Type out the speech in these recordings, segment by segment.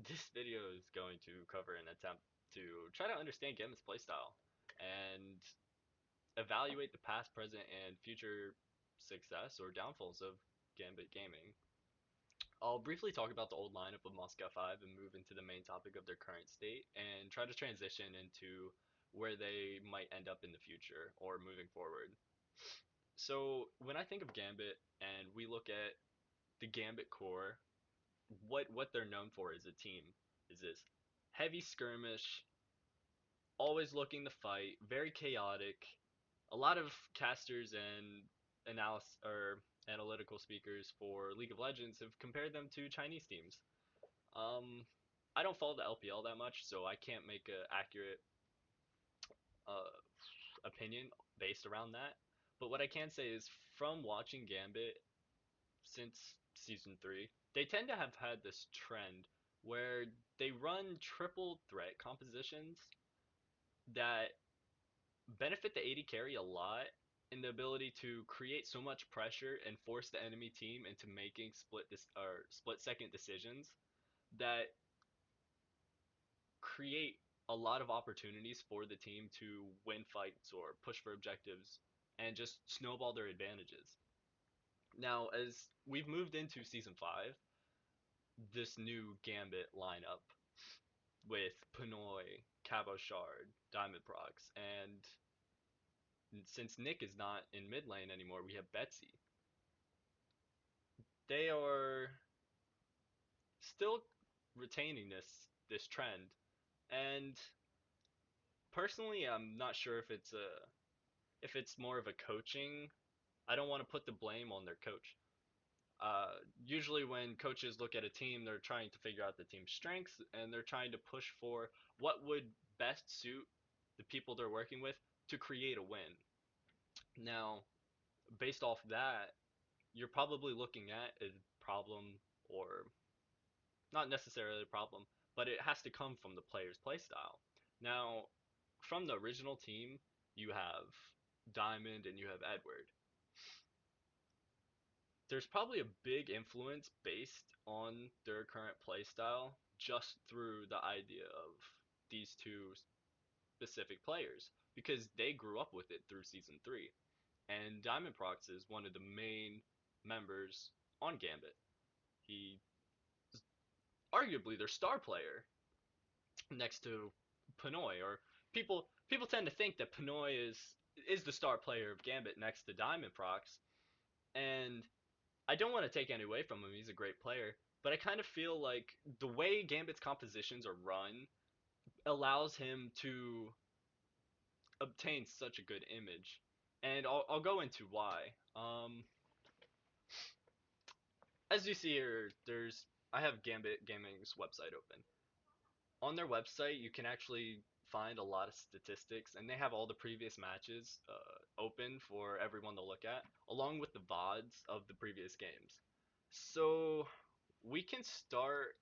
This video is going to cover an attempt to try to understand Gambit's playstyle and evaluate the past, present, and future success or downfalls of Gambit gaming. I'll briefly talk about the old lineup of Moscow 5 and move into the main topic of their current state and try to transition into where they might end up in the future or moving forward. So, when I think of Gambit and we look at the Gambit core, what they're known for as a team is this heavy skirmish, always looking to fight, very chaotic. A lot of casters and analysis or analytical speakers for League of Legends have compared them to Chinese teams. Um, I don't follow the LPL that much, so I can't make an accurate uh, opinion based around that. But what I can say is, from watching Gambit since season 3, they tend to have had this trend where they run triple threat compositions that benefit the AD carry a lot in the ability to create so much pressure and force the enemy team into making split second decisions that create a lot of opportunities for the team to win fights or push for objectives and just snowball their advantages. Now, as we've moved into season 5, this new Gambit lineup with Pinoy, Cabochard, Diamond Prox, and since Nick is not in mid lane anymore, we have Betsy. They are still retaining this trend, and personally, I'm not sure if it's more of a coaching. I don't want to put the blame on their coach. Usually, when coaches look at a team, they're trying to figure out the team's strengths and they're trying to push for what would best suit the people they're working with to create a win. Now, based off that, you're probably looking at a problem, or not necessarily a problem, but it has to come from the player's playstyle. Now, from the original team, you have Diamond and you have Edward. There's probably a big influence based on their current playstyle just through the idea of these two specific players because they grew up with it through season 3. And Diamond Prox is one of the main members on Gambit. He is arguably their star player next to Pinoy, or people tend to think that Pinoy is the star player of Gambit next to Diamond Prox, and I don't want to take any away from him. He's a great player, but I kind of feel like the way Gambit's compositions are run allows him to obtain such a good image, and I'll go into why. As you see here, there's I have Gambit Gaming's website open. On their website, you can actually find a lot of statistics, and they have all the previous matches open for everyone to look at, along with the VODs of the previous games. So we can start.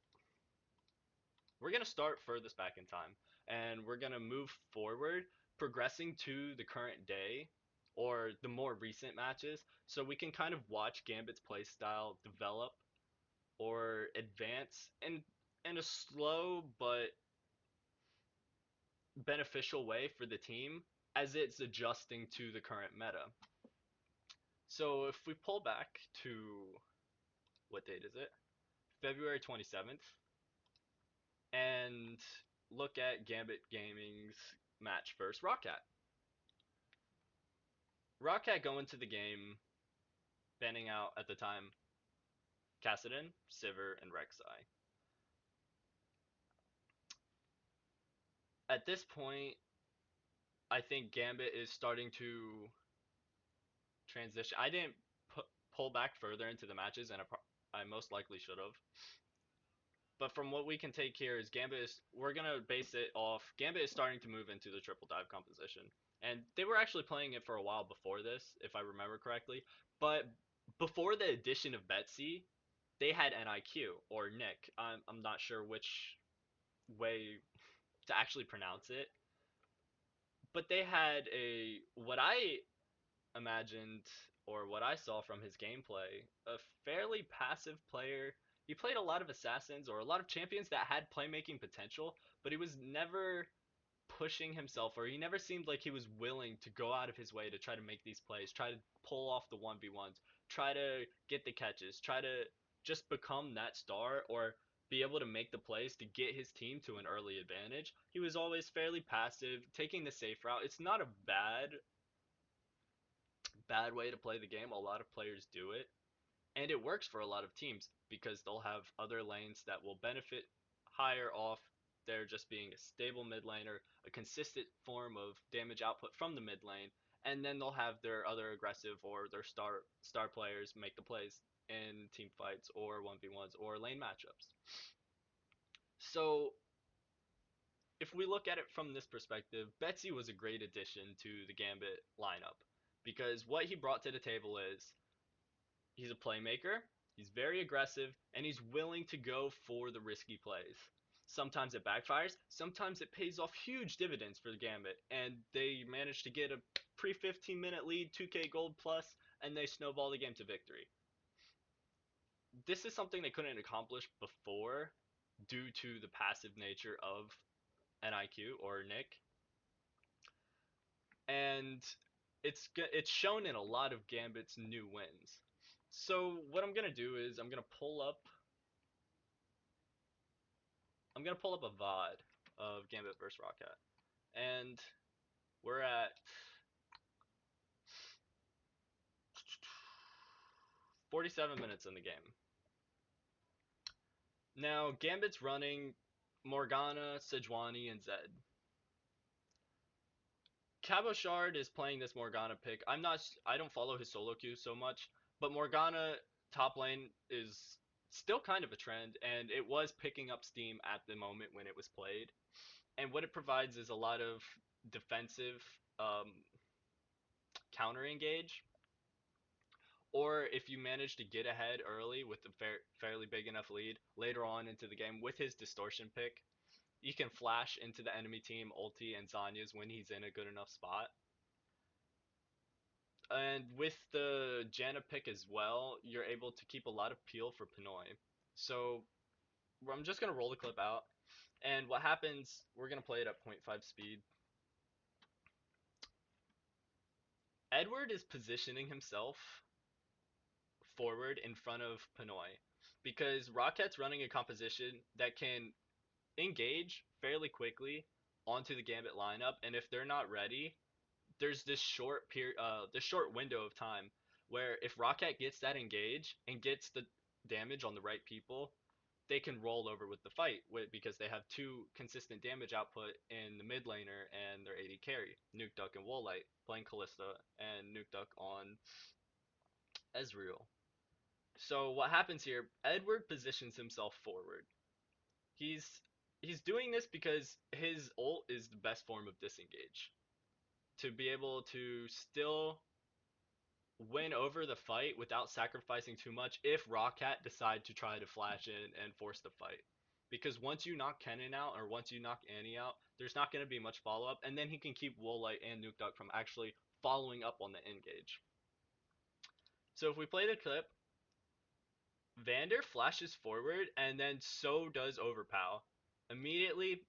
We're gonna start furthest back in time, and we're gonna move forward, progressing to the current day or the more recent matches, so we can kind of watch Gambit's playstyle develop or advance in a slow but beneficial way for the team as it's adjusting to the current meta. So if we pull back to what date is it? February 27th, and look at Gambit Gaming's match versus Rockcat. Rockcat going to the game, banning out at the time Kassadin, Sivir, and Rek'Sai. At this point, I think Gambit is starting to transition. I didn't pull back further into the matches, and I most likely should have. But from what we can take here is we're gonna base it off. Gambit is starting to move into the triple dive composition, and they were actually playing it for a while before this, if I remember correctly. But before the addition of Betsy, they had NIQ or Nick. I'm not sure which way to actually pronounce it, but they had a what I imagined or what I saw from his gameplay, a fairly passive player He played a lot of assassins or a lot of champions that had playmaking potential, but he was never pushing himself, or he never seemed like he was willing to go out of his way to try to make these plays, try to pull off the 1v1s, try to get the catches, try to just become that star or be able to make the plays to get his team to an early advantage. He was always fairly passive, taking the safe route. It's not a bad way to play the game. A lot of players do it, and it works for a lot of teams because they'll have other lanes that will benefit higher off there just being a stable mid laner, a consistent form of damage output from the mid lane, and then they'll have their other aggressive or their star players make the plays in team fights or 1v1s or lane matchups. So if we look at it from this perspective, Betsy was a great addition to the Gambit lineup because what he brought to the table is he's a playmaker, he's very aggressive, and he's willing to go for the risky plays. Sometimes it backfires, sometimes it pays off huge dividends for the Gambit, and they manage to get a pre 15-minute lead, 2k gold plus, and they snowball the game to victory. This is something they couldn't accomplish before due to the passive nature of NIQ or Nick, and it's shown in a lot of Gambit's new wins. So what I'm gonna do is I'm gonna pull up a VOD of Gambit vs Roccat, and we're at 47 minutes in the game. Now Gambit's running Morgana, Sejuani, and Zed. Cabochard is playing this Morgana pick. I don't follow his solo queue so much, but Morgana top lane is still kind of a trend, and it was picking up steam at the moment when it was played. And what it provides is a lot of defensive counter engage, or if you manage to get ahead early with a fairly big enough lead later on into the game with his distortion pick, you can flash into the enemy team ulti and Zanya's when he's in a good enough spot. And with the Janna pick as well, you're able to keep a lot of peel for Pinoy. So I'm just going to roll the clip out. And what happens, we're going to play it at 0.5 speed. Edward is positioning himself forward in front of Pinoy because Rocket's running a composition that can engage fairly quickly onto the Gambit lineup, and if they're not ready, there's this short window of time where if Rocket gets that engage and gets the damage on the right people, they can roll over with the fight because they have two consistent damage output in the mid laner and their AD carry, Nuke Duck and Woolite, playing Kalista and Nuke Duck on Ezreal. So what happens here? Edward positions himself forward. He's he's doing this because his ult is the best form of disengage. To be able to still win over the fight without sacrificing too much if Rockcat decide to try to flash in and force the fight. Because once you knock Kennen out or once you knock Annie out, there's not going to be much follow up, and then he can keep Woolite and Nuke Duck from actually following up on the engage. So if we play the clip, Vander flashes forward, and then so does Overpow. Immediately,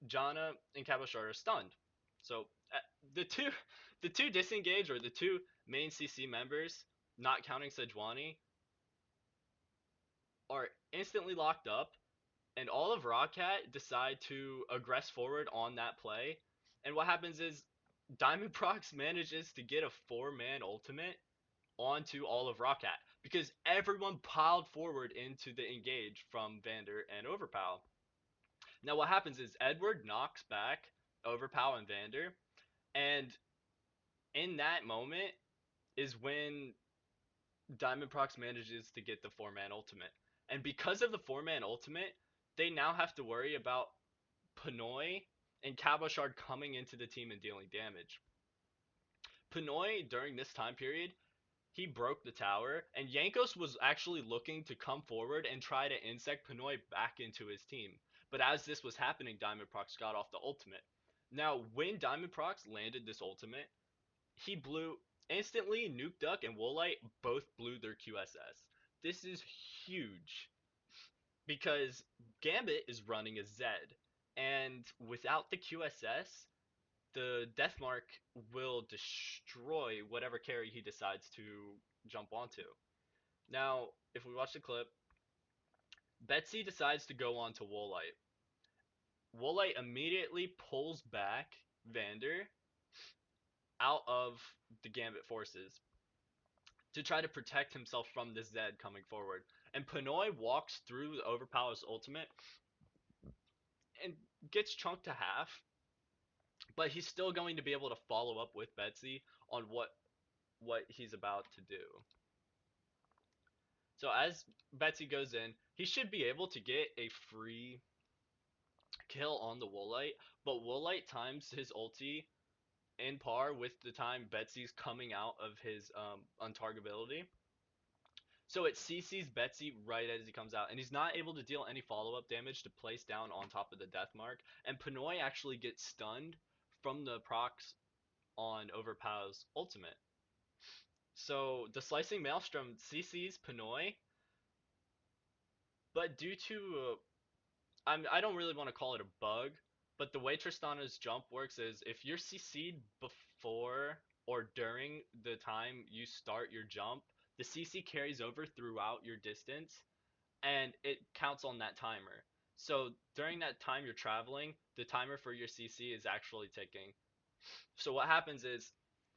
Janna and Cabochard are stunned. So the two the two disengage or the two main CC members, not counting Sejuani, are instantly locked up, and all of Roccat decide to aggress forward on that play. And what happens is Diamond Prox manages to get a 4-man ultimate onto all of Roccat because everyone piled forward into the engage from Vander and Overpow. Now what happens is Edward knocks back Overpow and Vander, and in that moment is when Diamond Prox manages to get the 4-man ultimate. And because of the 4-man ultimate, they now have to worry about Pinoy and Cabochard coming into the team and dealing damage. Pinoy, during this time period, he broke the tower, and Jankos was actually looking to come forward and try to insect Pinoy back into his team. But as this was happening, Diamond Prox got off the ultimate. Now, when Diamond Prox landed this ultimate, he blew instantly. Nuke Duck and Woolite both blew their QSS. This is huge because Gambit is running a Zed, and without the QSS, the Deathmark will destroy whatever carry he decides to jump onto. Now, if we watch the clip, Betsy decides to go on to Woolite. Woolite immediately pulls back Vander out of the Gambit forces to try to protect himself from this Zed coming forward. And Pinoy walks through the Overpower's ultimate and gets chunked to half, but he's still going to be able to follow up with Betsy on what he's about to do. So as Betsy goes in, he should be able to get a free kill on the Woolite, but Woolite times his ulti in par with the time Betsy's coming out of his untargetability. So it CC's Betsy right as he comes out, and he's not able to deal any follow-up damage to place down on top of the death mark. And Pinoy actually gets stunned from the procs on Overpow's ultimate. So the Slicing Maelstrom CC's Pinoy, but due to I don't really want to call it a bug, but the way Tristana's jump works is if you're CC'd before or during the time you start your jump, the CC carries over throughout your distance and it counts on that timer. So during that time you're traveling, the timer for your CC is actually ticking. So what happens is,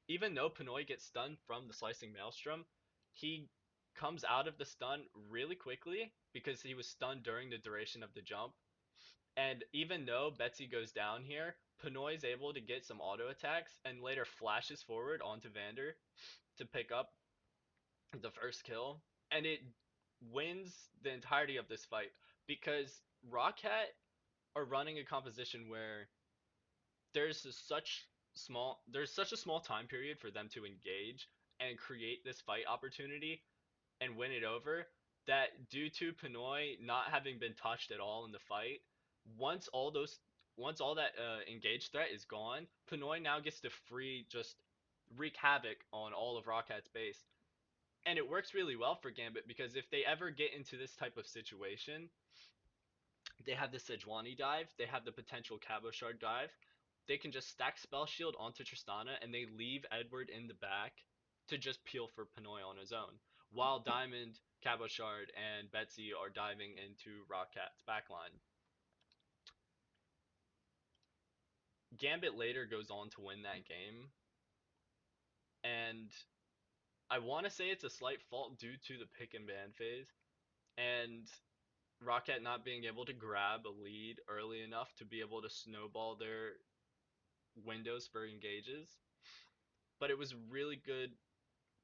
even though Pinoy gets stunned from the Slicing Maelstrom, he comes out of the stun really quickly because he was stunned during the duration of the jump. And even though Betsy goes down here, Pinoy is able to get some auto attacks and later flashes forward onto Vander to pick up the first kill. And it wins the entirety of this fight because Rockhat are running a composition where there's such a small time period for them to engage and create this fight opportunity and win it over that due to Pinoy not having been touched at all in the fight, once all those once all that engaged threat is gone, Pinoy now gets to free just wreak havoc on all of Rockhat's base. And it works really well for Gambit because if they ever get into this type of situation, they have the Sejuani dive, they have the potential Cabochard dive. They can just stack Spell Shield onto Tristana and they leave Edward in the back to just peel for Pinoy on his own. While Diamond, Cabochard, and Betsy are diving into Rockat's backline. Gambit later goes on to win that game, and I want to say it's a slight fault due to the pick and ban phase, and Rocket not being able to grab a lead early enough to be able to snowball their windows for engages. But it was really good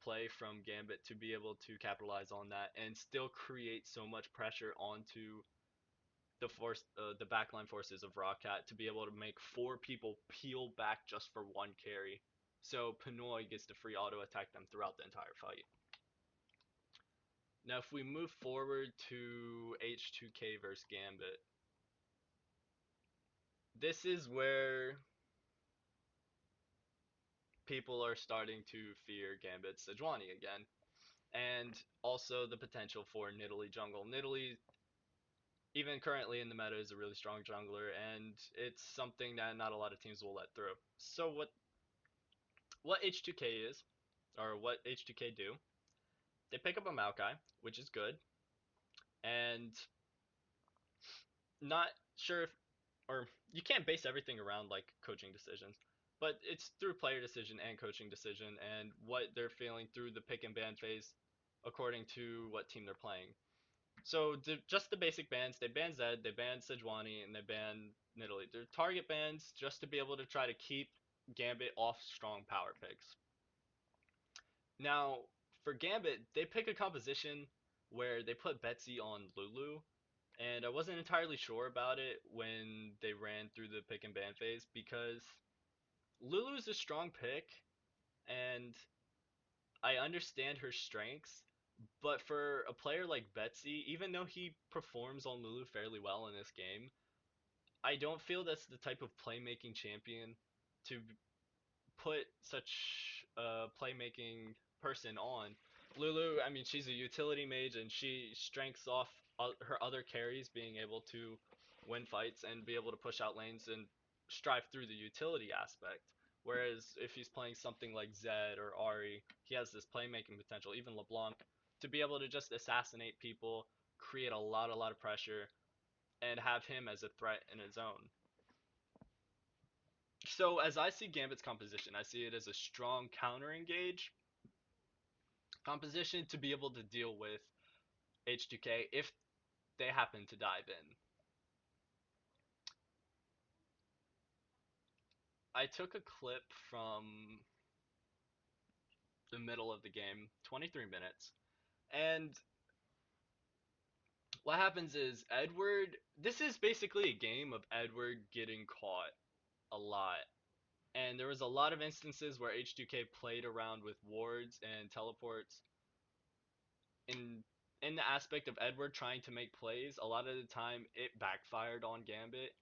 play from Gambit to be able to capitalize on that and still create so much pressure onto the backline forces of Rockcat to be able to make four people peel back just for one carry. So Pinoy gets to free auto attack them throughout the entire fight. Now if we move forward to H2K versus Gambit, this is where people are starting to fear Gambit's Sejuani again. And also the potential for Nidalee jungle. Nidalee, even currently in the meta, is a really strong jungler, and it's something that not a lot of teams will let through. So what H2K is, or what H2K do, they pick up a Maokai, which is good, and not sure if, or you can't base everything around like coaching decisions, but it's through player decision and coaching decision and what they're feeling through the pick and ban phase according to what team they're playing. So just the basic bans, they ban Zed, they ban Sejuani, and they ban Nidalee. They're target bans just to be able to try to keep Gambit off strong power picks. Now, for Gambit, they pick a composition where they put Betsy on Lulu, and I wasn't entirely sure about it when they ran through the pick and ban phase because Lulu's a strong pick, and I understand her strengths, but for a player like Betsy, even though he performs on Lulu fairly well in this game, I don't feel that's the type of playmaking champion to put such a playmaking person on Lulu, I mean, she's a utility mage and she strengths off her other carries being able to win fights and be able to push out lanes and strive through the utility aspect. Whereas if he's playing something like Zed or Ari, he has this playmaking potential, even LeBlanc, to be able to just assassinate people, create a lot of pressure, and have him as a threat in his own. So as I see Gambit's composition, I see it as a strong counter engage composition to be able to deal with H2K if they happen to dive in. I took a clip from the middle of the game, 23 minutes, and what happens is Edward. This is basically a game of Edward getting caught a lot. And there was a lot of instances where H2K played around with wards and teleports in in the aspect of Edward trying to make plays. A lot of the time it backfired on Gambit,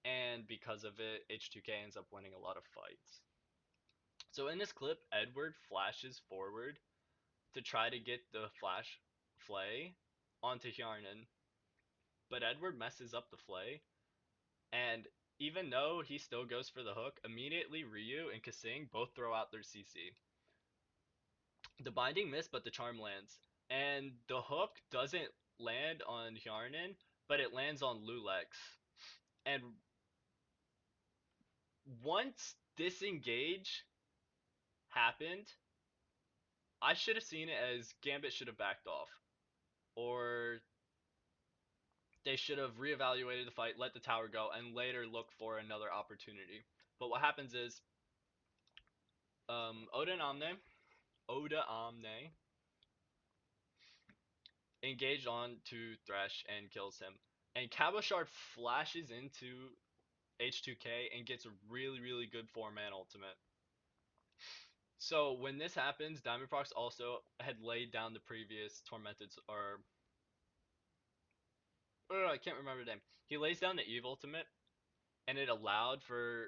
and because of it, H2K ends up winning a lot of fights. So in this clip, Edward flashes forward to try to get the flash flay onto Hjarnan, but Edward messes up the flay, and even though he still goes for the hook, immediately Ryu and Kasing both throw out their CC. The binding missed, but the charm lands, and the hook doesn't land on Hjarnan, but it lands on Lulex. And once disengage happened, I should have seen it as Gambit should have backed off, or they should have reevaluated the fight, let the tower go, and later look for another opportunity. But what happens is Oda Omne engaged on to Thresh and kills him. And Cabochard flashes into H2K and gets a really good 4-man ultimate. So when this happens, Diamond Prox also had laid down the previous Tormented, or oh, I can't remember the name. He lays down the Eve ultimate, and it allowed for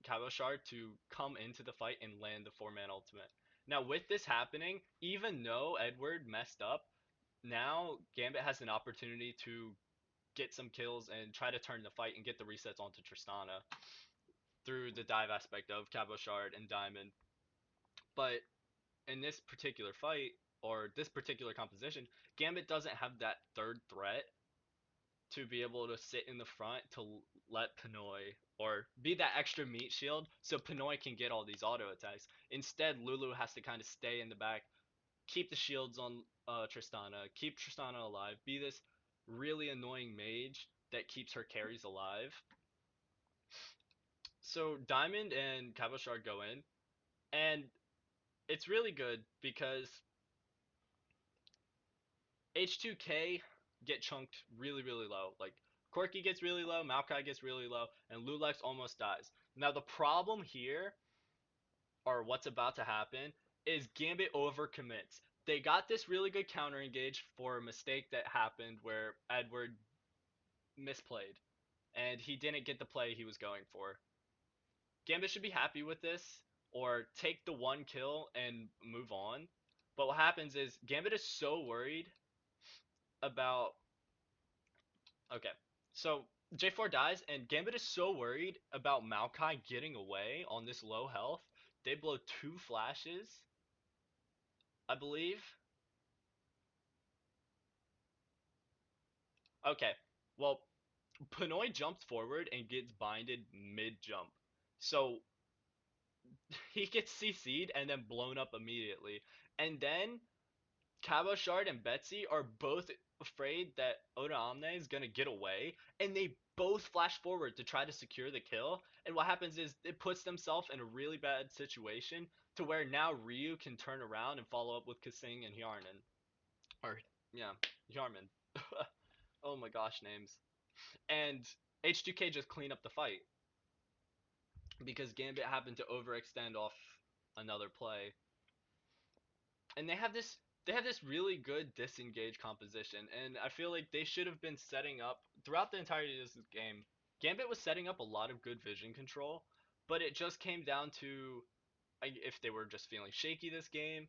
Cabochard to come into the fight and land the 4-man ultimate. Now with this happening, even though Edward messed up, now Gambit has an opportunity to get some kills and try to turn the fight and get the resets onto Tristana through the dive aspect of Cabochard and Diamond. But in this particular fight, or this particular composition, Gambit doesn't have that third threat to be able to sit in the front to let Pinoy, or be that extra meat shield so Pinoy can get all these auto attacks. Instead, Lulu has to kind of stay in the back, keep the shields on Tristana, keep Tristana alive, be this really annoying mage that keeps her carries alive. So Diamond and Cabochard go in, and it's really good because H2K get chunked really low. Like Corki gets really low, Maokai gets really low, and Lulex almost dies. Now the problem here, or what's about to happen, is Gambit overcommits. They got this really good counter engage for a mistake that happened where Edward misplayed and he didn't get the play he was going for. Gambit should be happy with this or take the one kill and move on. But what happens is Gambit is so worried about. Okay, so J4 dies, and Gambit is so worried about Maokai getting away on this low health. They blow 2 flashes, I believe. Okay, well, Pinoy jumps forward and gets binded mid jump. So he gets CC'd and then blown up immediately. And then Cabochard and Betsy are both afraid that Oda Omne is gonna get away, and they both flash forward to try to secure the kill. And what happens is it puts themselves in a really bad situation to where now Ryu can turn around and follow up with Kasing and Hjarnan. Or yeah, Hjarman. Oh my gosh, names. And H2K just clean up the fight because Gambit happened to overextend off another play, and they have this really good disengage composition, and I feel like they should have been setting up throughout the entirety of this game. Gambit was setting up a lot of good vision control, but it just came down to if they were just feeling shaky this game,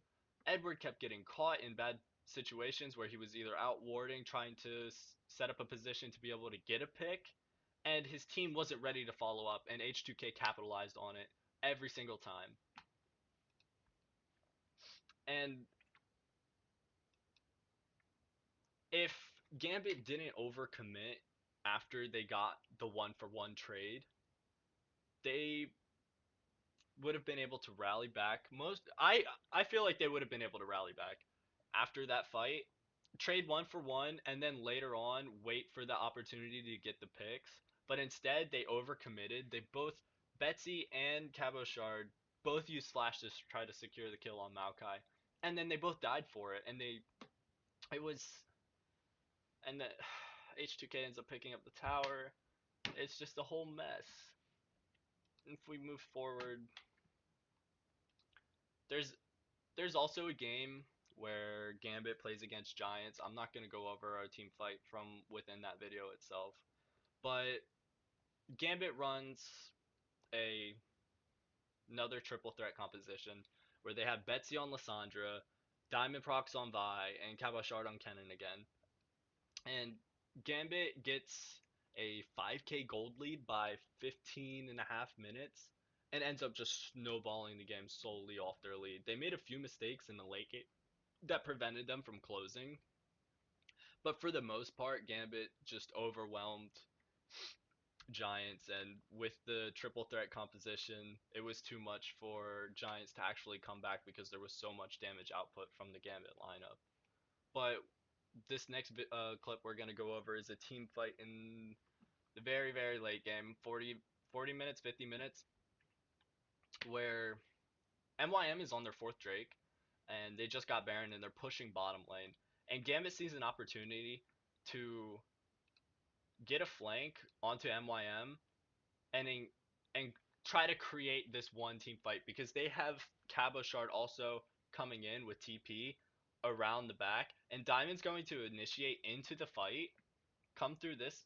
Edward kept getting caught in bad situations where he was either out warding, trying to set up a position to be able to get a pick, and his team wasn't ready to follow up, and H2K capitalized on it every single time. And if Gambit didn't overcommit after they got the 1-for-1 trade, they would have been able to rally back. I feel like they would have been able to rally back after that fight, trade 1-for-1, and then later on wait for the opportunity to get the picks. But instead, they overcommitted. They both Betsy and Cabochard both used flashes to try to secure the kill on Maokai, and then they both died for it. And it was and the H2K ends up picking up the tower. It's just a whole mess. If we move forward, there's there's also a game where Gambit plays against Giants. I'm not going to go over our team fight from within that video itself, but Gambit runs a another triple threat composition where they have Betsy on Lysandra, Diamond Prox on Vi, and Cabochard on Kennen again. And Gambit gets a 5k gold lead by 15 and a half minutes and ends up just snowballing the game solely off their lead. They made a few mistakes in the late game that prevented them from closing, but for the most part, Gambit just overwhelmed Giants, and with the triple threat composition, it was too much for Giants to actually come back because there was so much damage output from the Gambit lineup. But this next clip we're going to go over is a team fight in the very, very late game, 40 minutes, 50 minutes, where MYM is on their fourth Drake, and they just got Baron, and they're pushing bottom lane. And Gambit sees an opportunity to get a flank onto MYM and and try to create this one team fight because they have Cabochard also coming in with TP around the back, and Diamond's going to initiate into the fight, come through this,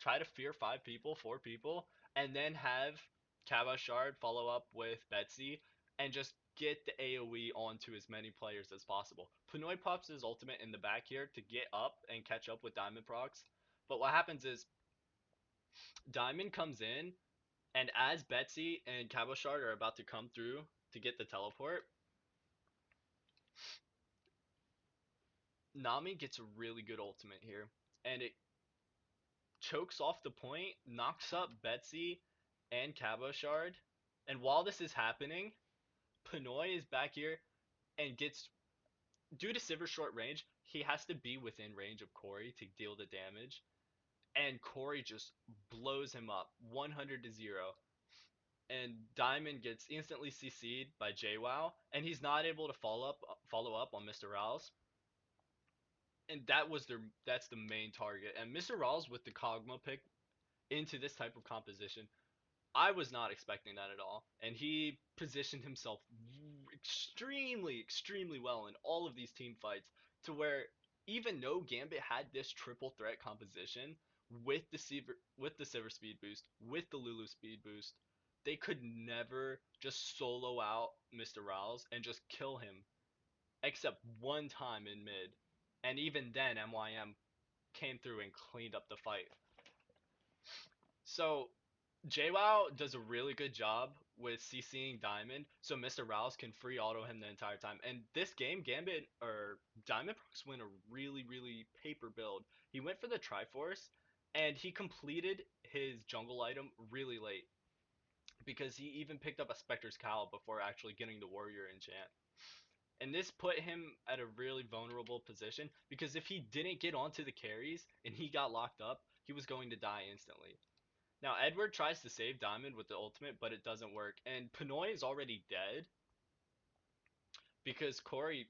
try to fear 5 people, 4 people, and then have Cabochard follow up with Betsy and just get the AoE onto as many players as possible. Pinoy pops his ultimate in the back here to get up and catch up with Diamond Procs. But what happens is Diamond comes in, and as Betsy and Cabochard are about to come through to get the teleport, Nami gets a really good ultimate here. And it chokes off the point, knocks up Betsy and Cabochard. And while this is happening, Pinoy is back here and gets, due to Sivir's short range, he has to be within range of Corey to deal the damage. And Corey just blows him up 100-0. And Diamond gets instantly CC'd by JWoww, and he's not able to follow up on Mr. Rouse. And that's the main target. And Mr. Rouse with the Kog'Maw pick into this type of composition, I was not expecting that at all. And he positioned himself extremely, extremely well in all of these team fights to where even though Gambit had this triple threat composition with the Sivir speed boost, with the Lulu speed boost, they could never just solo out Mr. Rouse and just kill him except one time in mid. And even then MYM came through and cleaned up the fight. So JWoww does a really good job with CCing Diamond, so Mr. Rouse can free auto him the entire time. And this game, Gambit or Diamond Procs went a really, really paper build. He went for the Triforce, and he completed his jungle item really late because he even picked up a Spectre's Cowl before actually getting the Warrior enchant. And this put him at a really vulnerable position because if he didn't get onto the carries and he got locked up, he was going to die instantly. Now, Edward tries to save Diamond with the ultimate, but it doesn't work. And Pinoy is already dead because Corey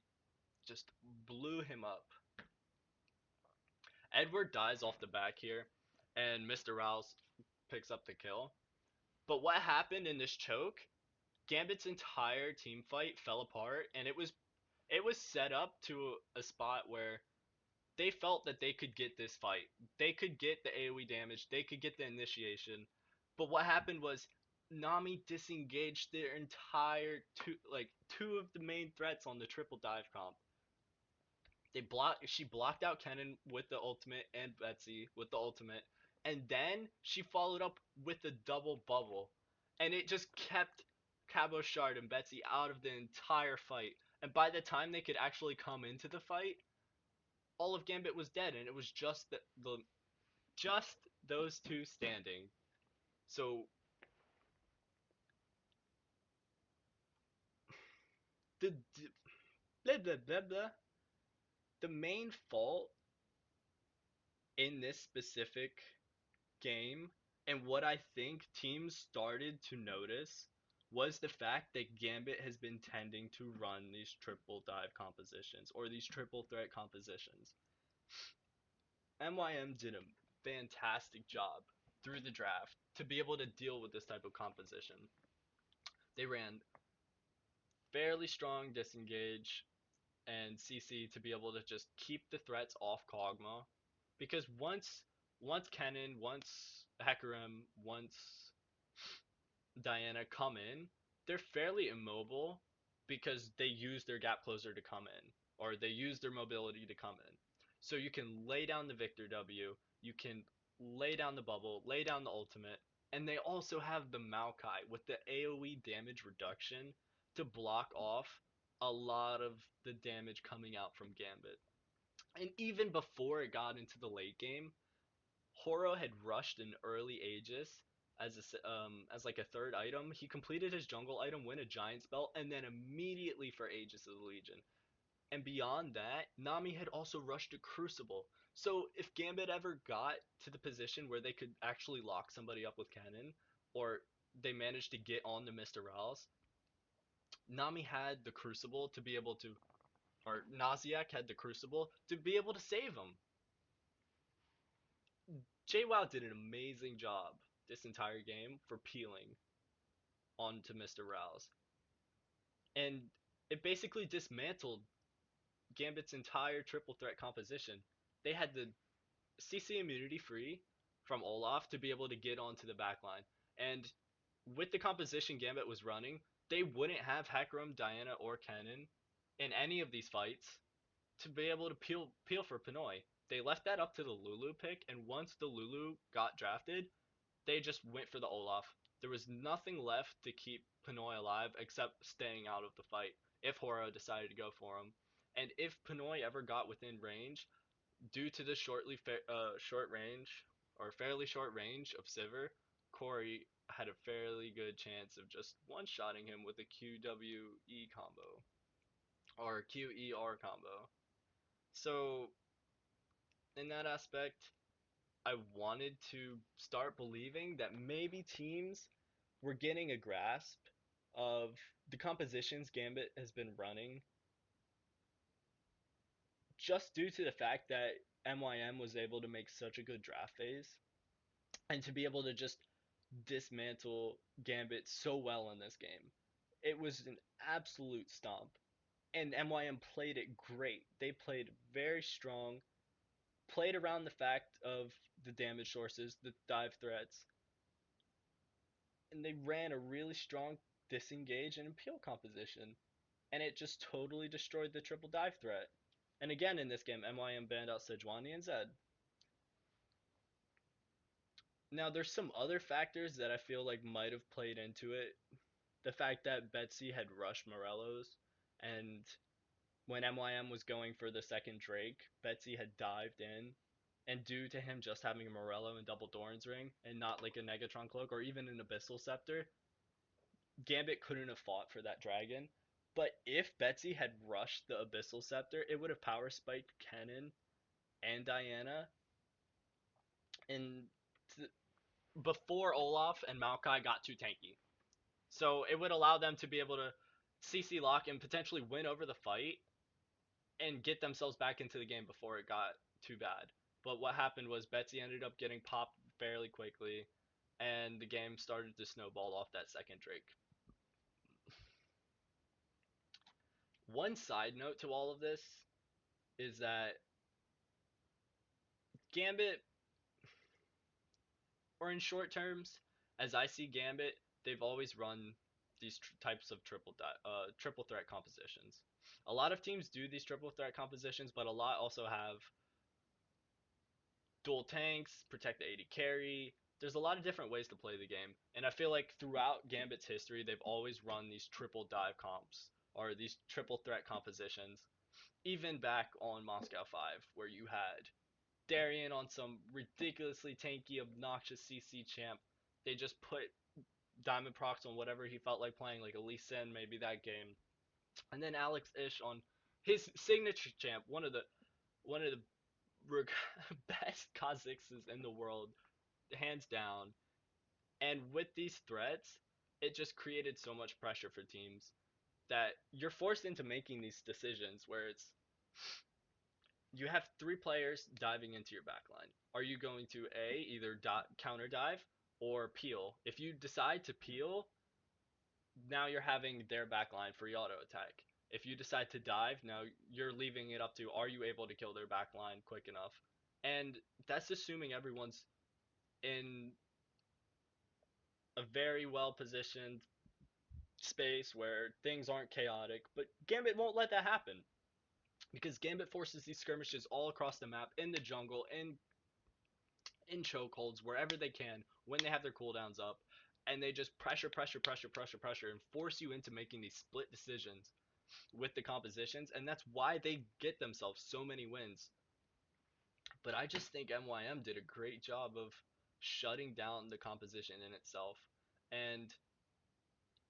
just blew him up. Edward dies off the back here, and Mr. Rouse picks up the kill. But what happened in this choke? Gambit's entire team fight fell apart, and it was set up to a spot where they felt that they could get this fight. They could get the AoE damage, they could get the initiation. But what happened was Nami disengaged their entire two of the main threats on the triple dive comp. She blocked out Kennen with the ultimate and Betsy with the ultimate, and then she followed up with the double bubble, and it just kept Cabochard and Betsy out of the entire fight. And by the time they could actually come into the fight, all of Gambit was dead, and it was just the just those two standing. So the blah, blah, blah, blah, the main fault in this specific game, and what I think teams started to notice, was the fact that Gambit has been tending to run these triple dive compositions or these triple threat compositions. MYM did a fantastic job through the draft to be able to deal with this type of composition. They ran fairly strong disengage and CC to be able to just keep the threats off Kog'Maw, because once Kennen, once Hecarim, once Diana come in, they're fairly immobile because they use their gap closer to come in, or they use their mobility to come in. So you can lay down the Victor W, you can lay down the bubble, lay down the ultimate, and they also have the Maokai with the AoE damage reduction to block off a lot of the damage coming out from Gambit. And even before it got into the late game, Horo had rushed an early Aegis as like a third item. He completed his jungle item, win a giant spell, and then immediately for Aegis of the Legion. And beyond that, Nami had also rushed a Crucible. So if Gambit ever got to the position where they could actually lock somebody up with cannon, or they managed to get on to Mr. Rouse, Nami had the Crucible to be able to, or Naziak had the Crucible to be able to save him. JWoww did an amazing job this entire game for peeling onto Mr. Rouse. And it basically dismantled Gambit's entire triple threat composition. They had the CC immunity free from Olaf to be able to get onto the backline. And with the composition Gambit was running, they wouldn't have Hecarim, Diana, or Kennen in any of these fights to be able to peel for Pinoy. They left that up to the Lulu pick, and once the Lulu got drafted, they just went for the Olaf. There was nothing left to keep Pinoy alive except staying out of the fight if Horo decided to go for him. And if Pinoy ever got within range, due to the short range or fairly short range of Sivir, Corey had a fairly good chance of just one-shotting him with a QWE combo or QER combo. So in that aspect, I wanted to start believing that maybe teams were getting a grasp of the compositions Gambit has been running, just due to the fact that MYM was able to make such a good draft phase and to be able to just dismantle Gambit so well in this game. It was an absolute stomp. And MYM played it great. They played very strong, played around the fact of the damage sources, the dive threats, and they ran a really strong disengage and impale composition, and it just totally destroyed the triple dive threat. And again, in this game, MYM banned out Sejuani and Zed. Now, there's some other factors that I feel like might have played into it. The fact that Betsy had rushed Morello's, and when MYM was going for the second Drake, Betsy had dived in, and due to him just having a Morello and double Doran's ring and not like a Negatron cloak or even an Abyssal scepter, Gambit couldn't have fought for that dragon. But if Betsy had rushed the Abyssal Scepter, it would have power spiked Kennen and Diana, and before Olaf and Maokai got too tanky. So it would allow them to be able to CC lock and potentially win over the fight and get themselves back into the game before it got too bad. But what happened was Betsy ended up getting popped fairly quickly, and the game started to snowball off that second Drake. One side note to all of this is that Gambit, or in short terms, as I see Gambit, they've always run these types of triple threat compositions. A lot of teams do these triple threat compositions, but a lot also have dual tanks, protect the AD carry. There's a lot of different ways to play the game, and I feel like throughout Gambit's history, they've always run these triple dive comps or these triple threat compositions. Even back on Moscow 5, where you had Darien on some ridiculously tanky, obnoxious CC champ. They just put Diamond Procs on whatever he felt like playing, like a Lee Sin maybe that game, and then Alex Ish on his signature champ, one of the best Kha'Zixes in the world, hands down. And with these threats, it just created so much pressure for teams that you're forced into making these decisions where it's you have three players diving into your backline. Are you going to either counter dive or peel? If you decide to peel, now you're having their backline free auto attack. If you decide to dive, now you're leaving it up to are you able to kill their backline quick enough? And that's assuming everyone's in a very well positioned space where things aren't chaotic. But Gambit won't let that happen because Gambit forces these skirmishes all across the map, in the jungle, in chokeholds, wherever they can, when they have their cooldowns up, and they just pressure, and force you into making these split decisions with the compositions, and that's why they get themselves so many wins. But I just think MYM did a great job of shutting down the composition in itself. And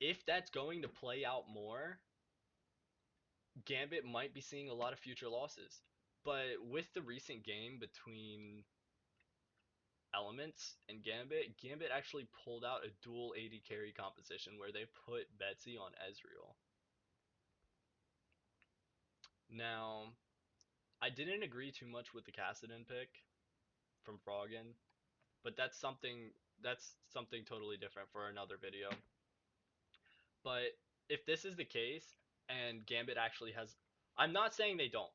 if that's going to play out more, Gambit might be seeing a lot of future losses. But with the recent game between Elements and Gambit actually pulled out a dual AD carry composition where they put Betsy on Ezreal. Now, I didn't agree too much with the Kassadin pick from Froggen, but that's something totally different for another video. But if this is the case and Gambit actually has, I'm not saying they don't,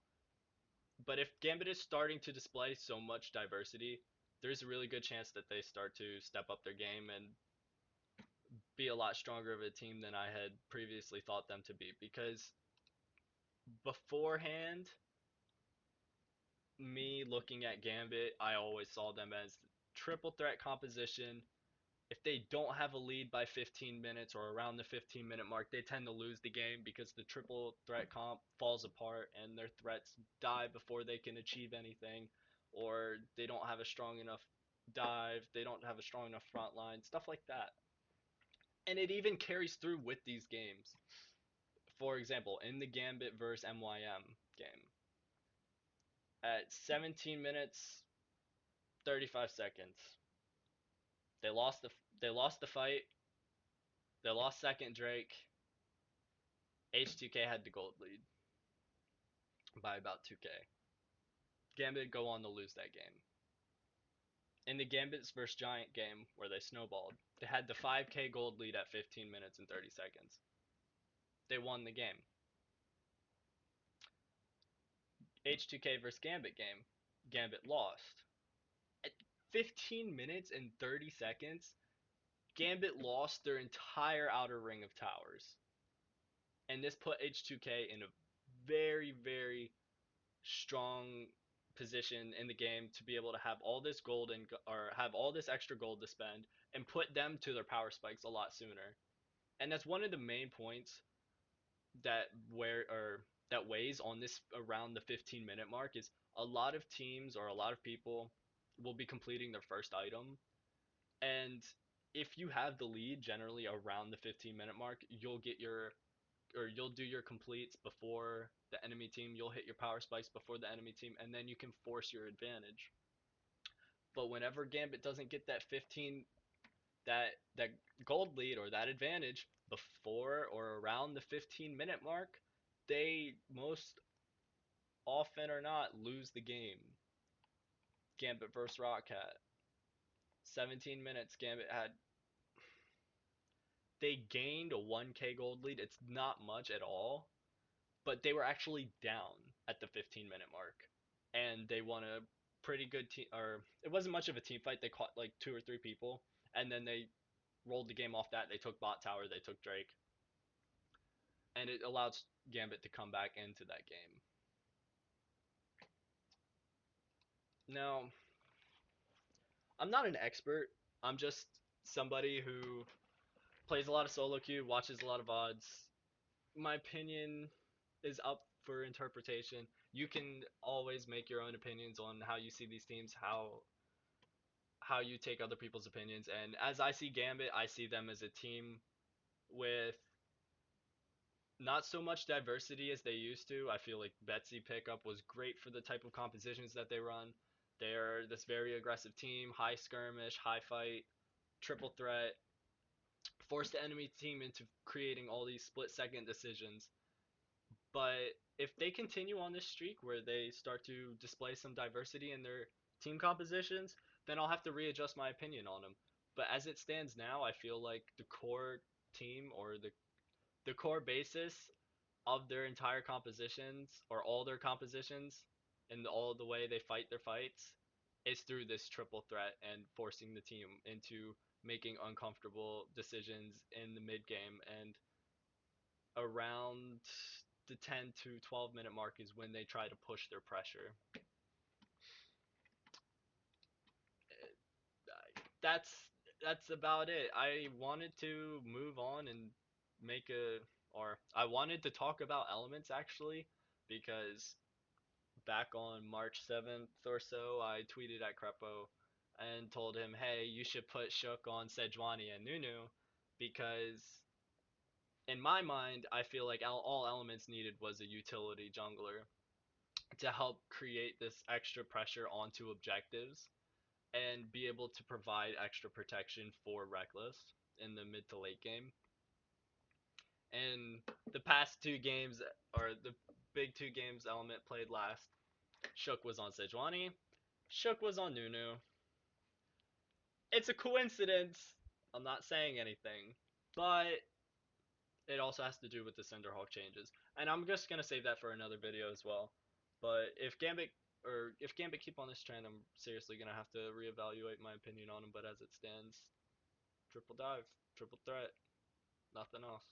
but if Gambit is starting to display so much diversity, there's a really good chance that they start to step up their game and be a lot stronger of a team than I had previously thought them to be. Because beforehand, me looking at Gambit, I always saw them as triple threat composition. If they don't have a lead by 15 minutes or around the 15-minute mark, they tend to lose the game because the triple threat comp falls apart and their threats die before they can achieve anything, or they don't have a strong enough dive, they don't have a strong enough front line, stuff like that. And it even carries through with these games. For example, in the Gambit versus MYM game, at 17 minutes 35 seconds, they lost the they lost the fight. They lost second Drake. H2K had the gold lead by about 2K. Gambit go on to lose that game. In the Gambits versus Giant game where they snowballed, they had the 5K gold lead at 15 minutes and 30 seconds. They won the game. H2K versus Gambit game, Gambit lost. At 15 minutes and 30 seconds, Gambit lost their entire outer ring of towers. And this put H2K in a very, very strong position in the game to be able to have all this gold or have all this extra gold to spend and put them to their power spikes a lot sooner. And that's one of the main points that weighs on this around the 15-minute mark is a lot of teams or a lot of people will be completing their first item, and if you have the lead generally around the 15-minute mark, you'll do your completes before the enemy team, you'll hit your power spikes before the enemy team, and then you can force your advantage. But whenever Gambit doesn't get that 15 that gold lead or that advantage before or around the 15-minute mark, they most often or not lose the game. Gambit versus Rockcat. 17 minutes Gambit had, they gained a 1k gold lead. It's not much at all, but they were actually down at the 15-minute mark, and they won a pretty good team. Or it wasn't much of a team fight. They caught like two or three people, and then they rolled the game off that. They took bot tower, they took Drake, and it allowed Gambit to come back into that game. Now, I'm not an expert. I'm just somebody who plays a lot of solo queue, watches a lot of VODs. My opinion is up for interpretation. You can always make your own opinions on how you see these teams, how you take other people's opinions. And as I see Gambit, I see them as a team with not so much diversity as they used to. I feel like Betsy pickup was great for the type of compositions that they run. They're this very aggressive team, high skirmish, high fight, triple threat, force the enemy team into creating all these split second decisions. But if they continue on this streak where they start to display some diversity in their team compositions, then I'll have to readjust my opinion on them. But as it stands now, I feel like the core team or the core basis of their entire compositions or all their compositions and all the way they fight their fights is through this triple threat and forcing the team into making uncomfortable decisions in the mid game, and around the 10 to 12 minute mark is when they try to push their pressure. That's that's about it. I wanted to move on and make a or I wanted to talk about elements actually, because back on March 7th or so, I tweeted at Crepo and told him, hey, you should put Shook on Sejuani and Nunu, because in my mind, I feel like all elements needed was a utility jungler to help create this extra pressure onto objectives and be able to provide extra protection for Reckless in the mid to late game. And the past two games, or the big two games Element played last, Shook was on Sejuani, Shook was on Nunu. It's a coincidence. I'm not saying anything, but it also has to do with the Cinderhawk changes. And I'm just gonna save that for another video as well. But if Gambit keep on this trend, I'm seriously gonna have to reevaluate my opinion on him. But as it stands, triple dive, triple threat, nothing else.